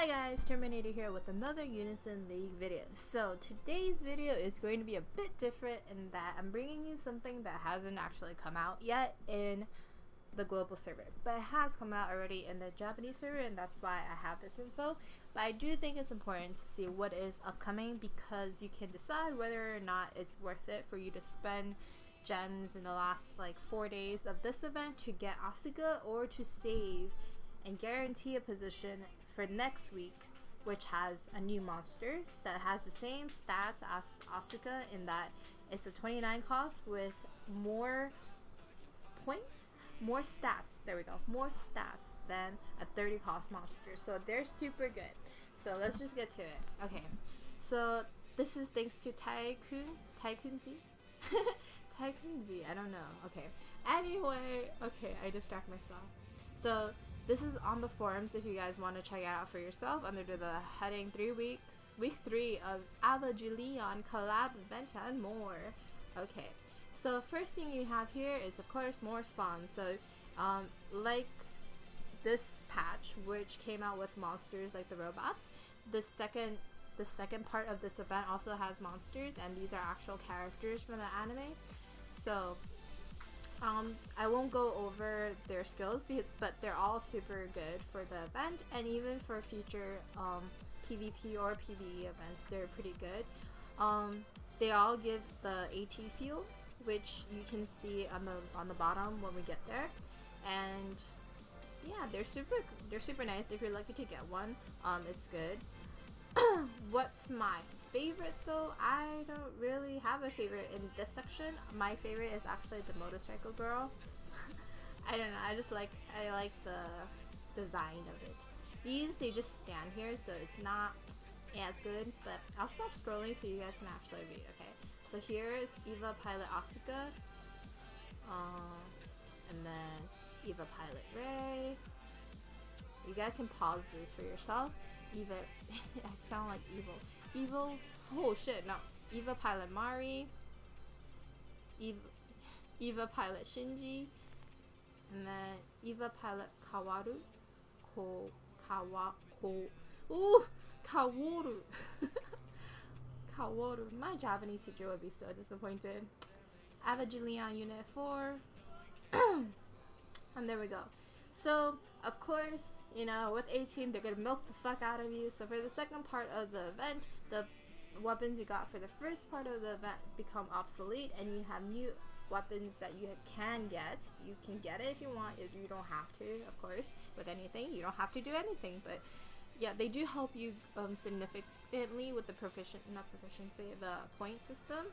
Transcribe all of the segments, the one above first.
Hi guys, TerMINator here with another Unison League video. So today's video is going to be a bit different in that I'm bringing you something that hasn't actually come out yet in the global server, but it has come out already in the Japanese server, and that's why I have this info. But I do think it's important to see what is upcoming, because you can decide whether or not it's worth it for you to spend gems in the last like 4 days of this event to get Asuka, or to save and guarantee a position for next week, which has a new monster that has the same stats as Asuka, in that it's a 29 cost with more points, more stats, there we go, more stats than a 30 cost monster. So they're super good. So let's just get to it. Okay, so this is thanks to Tycoon Z? Tycoon Z, I don't know. Okay, anyway, okay, I distract myself. So this is on the forums if you guys want to check it out for yourself under the heading week 3 of Evangelion Collab event and more. Okay, so first thing you have here is of course more spawns. So like this patch, which came out with monsters like the robots, the second part of this event also has monsters, and these are actual characters from the anime. So I won't go over their skills, but they're all super good for the event, and even for future PvP or PvE events, they're pretty good. They all give the AT field, which you can see on the bottom when we get there, and yeah, they're super nice. If you're lucky to get one, it's good. What's my favorite though? I don't really have a favorite in this section. My favorite is actually the motorcycle girl. I don't know, I like the design of it. These, they just stand here, so it's not as good, but I'll stop scrolling so you guys can actually read. Okay, so here's Eva Pilot Asuka, and then Eva Pilot Ray. You guys can pause this for yourself. Eva, I sound like evil. Oh shit, no. Eva Pilot Mari, Eva Pilot Shinji, and then Eva Pilot Kaworu. Kaworu. Kaworu. My Japanese teacher would be so disappointed. Evangelion Unit 4. And there we go. So, of course, you know, with 18, they're gonna milk the fuck out of you. So for the second part of the event, the weapons you got for the first part of the event become obsolete, and you have new weapons that you can get. You can get it if you want. If you don't have to, of course, with anything. You don't have to do anything, but yeah, they do help you significantly with the the point system,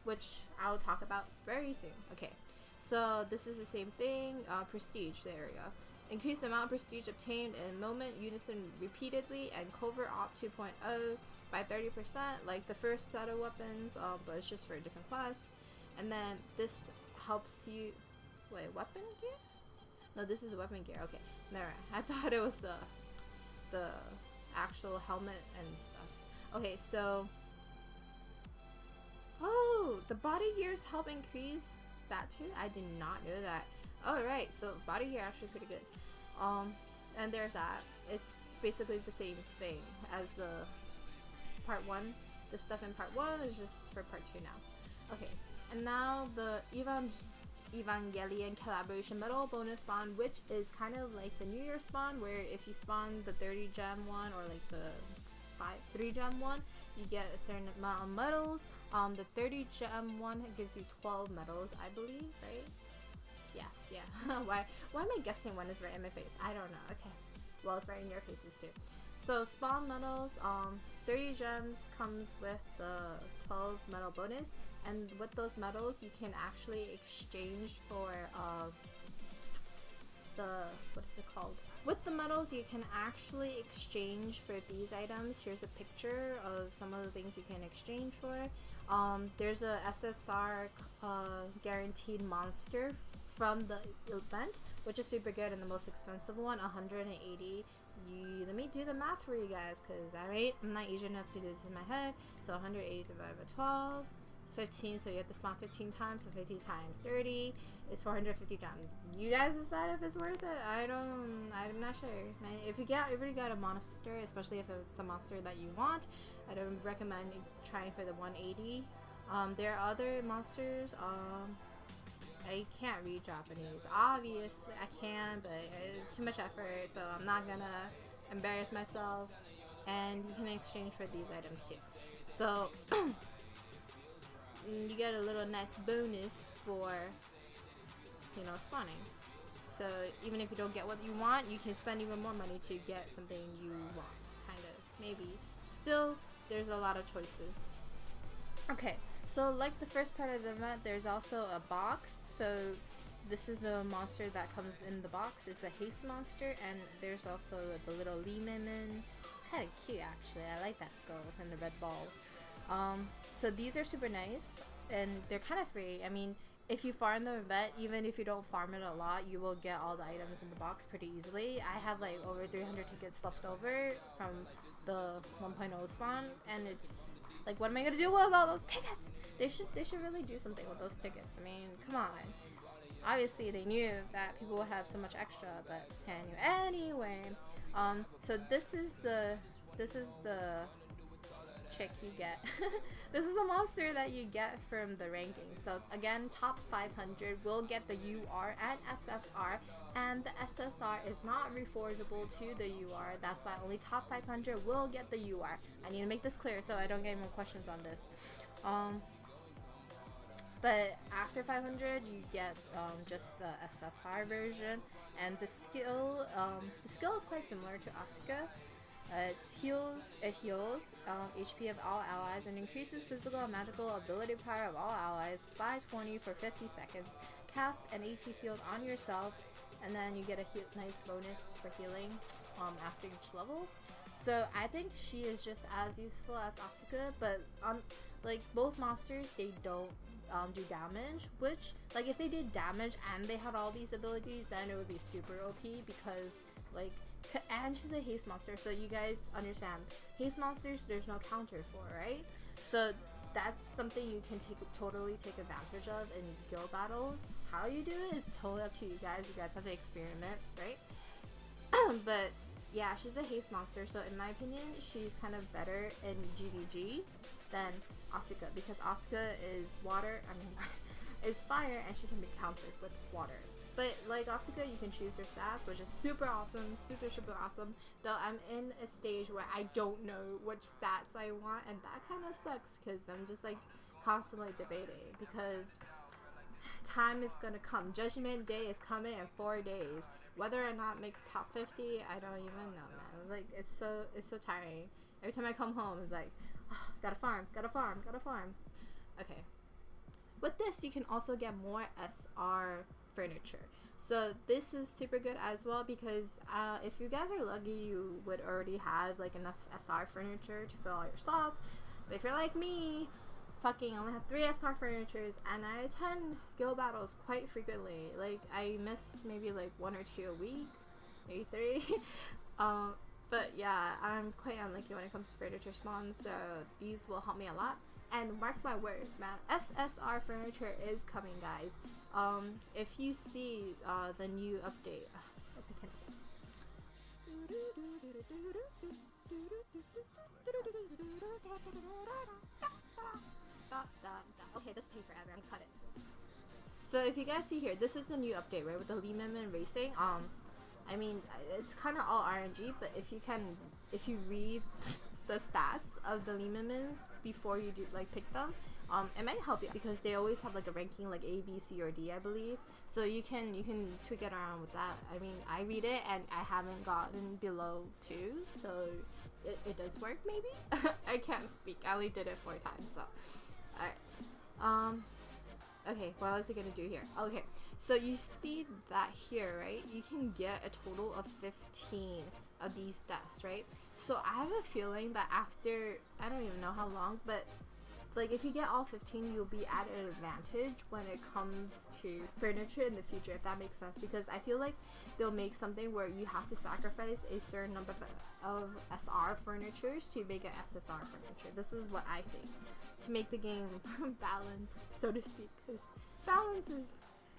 which I'll talk about very soon. Okay, so this is the same thing. Prestige, there we go. Increase the amount of prestige obtained in moment Unison repeatedly, and Covert Op 2.0 by 30%, like the first set of weapons, but it's just for a different class. And then this helps you, wait, weapon gear? No, this is weapon gear. Okay, never mind. I thought it was the actual helmet and stuff. Okay, so oh, the body gears help increase that too. I did not know that. Alright, so body gear actually pretty good. And there's that. It's basically the same thing as the part 1. The stuff in part 1 is just for part 2 now. Okay, and now the Evangelion collaboration medal bonus spawn, which is kind of like the New Year spawn, where if you spawn the 30 gem one, or like the 3 gem one, you get a certain amount of medals. The 30 gem one gives you 12 medals, I believe, right? Yes, yeah. Why am I guessing when it's right in my face? I don't know. Okay. Well, it's right in your faces too. So spawn medals, 30 gems comes with the 12 medal bonus, and with those medals you can actually exchange for what is it called? With the medals you can actually exchange for these items. Here's a picture of some of the things you can exchange for. There's a SSR guaranteed monster from the event, which is super good, and the most expensive one, 180. Let me do the math for you guys, because I'm not easy enough to do this in my head. So 180 divided by 12, It's 15, so you have to spawn 15 times, so 50 times 30 is 450 gems. You guys decide if it's worth it. I'm not sure. If you got a monster, especially if it's a monster that you want, I don't recommend trying for the 180. There are other monsters. I can't read Japanese. Obviously, I can, but it's too much effort, so I'm not gonna embarrass myself. And you can exchange for these items too. So you get a little nice bonus for, you know, spawning. So even if you don't get what you want, you can spend even more money to get something you want. Kind of, maybe. Still, there's a lot of choices. Okay, so like the first part of the event, there's also a box. So this is the monster that comes in the box. It's a haste monster, and there's also the little Lemon. Kind of cute, actually. I like that skull and the red ball. So these are super nice, and they're kind of free. I mean, if you farm the event, even if you don't farm it a lot, you will get all the items in the box pretty easily. I have like over 300 tickets left over from the 1.0 spawn, and it's like, what am I gonna do with all those tickets? They should really do something with those tickets. I mean, come on. Obviously, they knew that people would have so much extra, but anyway. So this is the chick you get. This is a monster that you get from the ranking. So again, top 500 will get the UR and SSR, and the SSR is not reforgeable to the UR. That's why only top 500 will get the UR. I need to make this clear so I don't get any more questions on this. But after 500, you get just the SSR version, and the skill is quite similar to Asuka. It heals HP of all allies and increases physical and magical ability power of all allies by 20 for 50 seconds. Cast an AT field on yourself, and then you get a nice bonus for healing after each level. So I think she is just as useful as Asuka, but like both monsters, they don't do damage, which, like, if they did damage and they had all these abilities, then it would be super OP, because like, and she's a haste monster, so you guys understand, haste monsters there's no counter for, right? So that's something you can totally take advantage of in guild battles. How you do it is totally up to you guys have to experiment, right? But yeah, she's a haste monster, so in my opinion, she's kind of better in GVG than Asuka, because Asuka is is fire, and she can be countered with water. But like Asuka, you can choose your stats, which is super awesome, super awesome. Though I'm in a stage where I don't know which stats I want, and that kind of sucks, because I'm just like constantly debating, because time is gonna come. Judgment Day is coming in 4 days. Whether or not make top 50, I don't even know, man. Like, it's so tiring. Every time I come home, it's like, oh, gotta farm. Okay. With this, you can also get more SR furniture. So this is super good as well, because if you guys are lucky, you would already have like enough SR furniture to fill all your slots. But if you're like me, fucking only have 3 SR furnitures, and I attend guild battles quite frequently. Like, I miss maybe like 1 or 2 a week, maybe 3. But yeah, I'm quite unlucky when it comes to furniture spawns, so these will help me a lot. And mark my words, man, SSR furniture is coming, guys. If you see the new update, okay, this takes forever. I'm cut it. So if you guys see here, this is the new update, right, with the Lehman racing. I mean, it's kind of all RNG, but if you read the stats of the Lehmans before you do like pick them, it might help you, because they always have like a ranking like A, B, C, or D, I believe. So you can tweak it around with that. I mean, I read it and I haven't gotten below 2, so it does work maybe. I can't speak. I only did it 4 times, so alright. Okay, what was I gonna do here? Okay, so you see that here, right? You can get a total of 15 of these deaths, right? So I have a feeling that after, I don't even know how long, but like if you get all 15, you'll be at an advantage when it comes to furniture in the future, if that makes sense, because I feel like they'll make something where you have to sacrifice a certain number of SR furnitures to make an SSR furniture. This is what I think, to make the game balanced, so to speak, because balance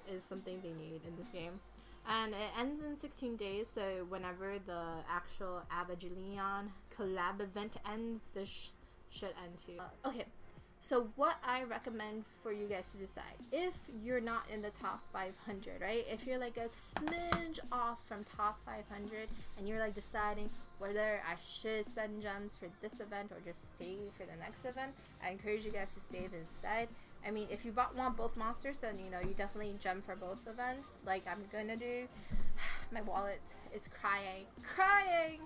is something they need in this game. And it ends in 16 days, so whenever the actual Evangelion collab event ends, this should end too. Okay, so what I recommend for you guys to decide, if you're not in the top 500, right? If you're like a smidge off from top 500 and you're like deciding whether I should spend gems for this event or just save for the next event, I encourage you guys to save instead. I mean, if you want both monsters, then you know you definitely gem for both events, like I'm gonna do. My wallet is crying. Okay.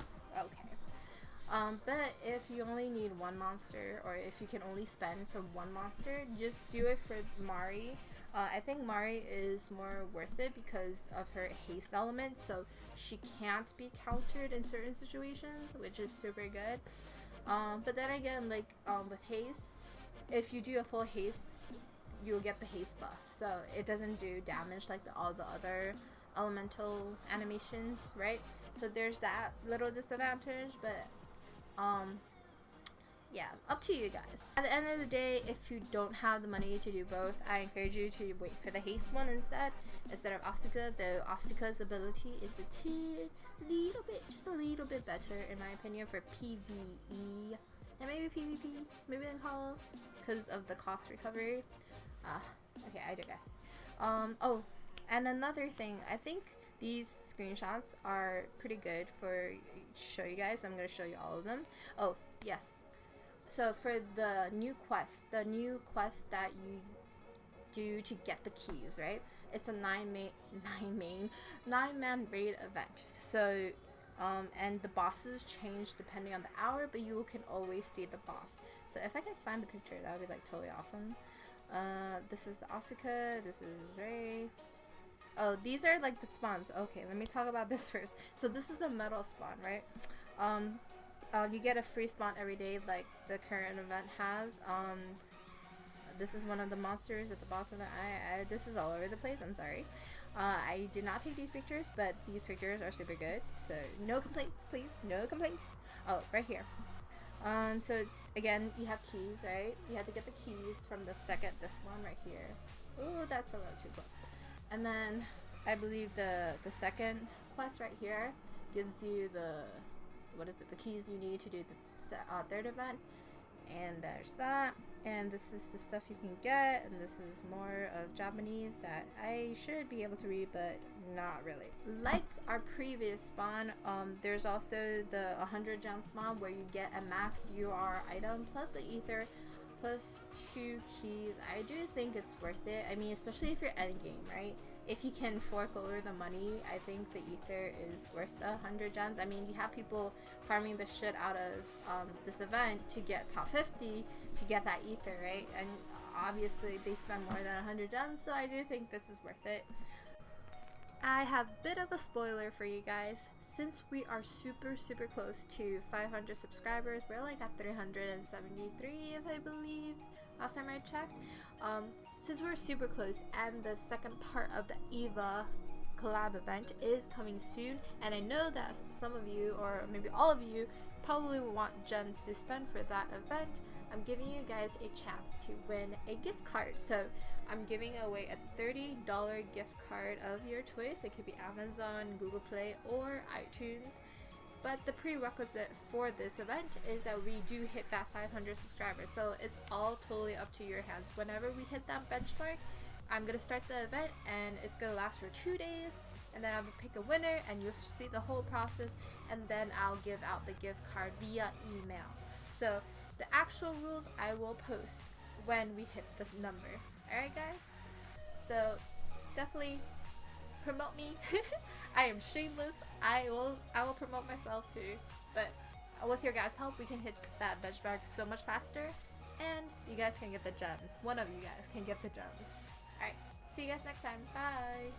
But if you only need one monster, or if you can only spend for one monster, just do it for Mari. I think Mari is more worth it because of her haste element, so she can't be countered in certain situations, which is super good. But then again, like with haste, if you do a full haste, you'll get the haste buff, so it doesn't do damage like all the other elemental animations, right? So there's that little disadvantage, but yeah, up to you guys. At the end of the day, if you don't have the money to do both, I encourage you to wait for the haste one instead of Asuka, though Asuka's ability is just a little bit better in my opinion for PvE and maybe PvP, maybe in Hollow, because of the cost recovery. Okay, I digress. Oh, and another thing, I think these screenshots are pretty good for show you guys. I'm going to show you all of them. Oh, yes. So for the new quest that you do to get the keys, right? It's a 9-man raid event. So, and the bosses change depending on the hour, but you can always see the boss. So if I can find the picture, that would be like totally awesome. This is the Asuka, this is Rei. Oh, these are like the spawns. Okay, let me talk about this first. So this is the metal spawn, right? You get a free spawn every day like the current event has. This is one of the monsters at the boss event. This is all over the place, I'm sorry. I did not take these pictures, but these pictures are super good. So no complaints, please, no complaints. Oh, right here. So it's, again, you have keys, right? You have to get the keys from this one right here. Ooh, that's a little too close. And then I believe the second quest right here gives you the keys you need to do the third event. And there's that. And this is the stuff you can get, and this is more of Japanese that I should be able to read, but not really. Like our previous spawn, there's also the 100 gem spawn where you get a max UR item plus the ether plus 2 keys. I do think it's worth it. I mean, especially if you're endgame, right? If you can fork over the money, I think the ether is worth 100 gems. I mean, you have people farming the shit out of this event to get top 50 to get that ether, right? And obviously they spend more than 100 gems, so I do think this is worth it. I have a bit of a spoiler for you guys. Since we are super close to 500 subscribers, we're like at 373 if I believe, last time I checked. Since we're super close and the second part of the EVA collab event is coming soon, and I know that some of you, or maybe all of you, probably will want gems to spend for that event, I'm giving you guys a chance to win a gift card. So I'm giving away a $30 gift card of your choice. It could be Amazon, Google Play, or iTunes. But the prerequisite for this event is that we do hit that 500 subscribers. So it's all totally up to your hands. Whenever we hit that benchmark, I'm going to start the event and it's going to last for 2 days. And then I will pick a winner and you'll see the whole process. And then I'll give out the gift card via email. So the actual rules I will post when we hit this number. Alright guys? So definitely promote me. I am shameless. I will promote myself too. But with your guys' help, we can hit that benchmark so much faster. And you guys can get the gems. One of you guys can get the gems. Alright. See you guys next time. Bye.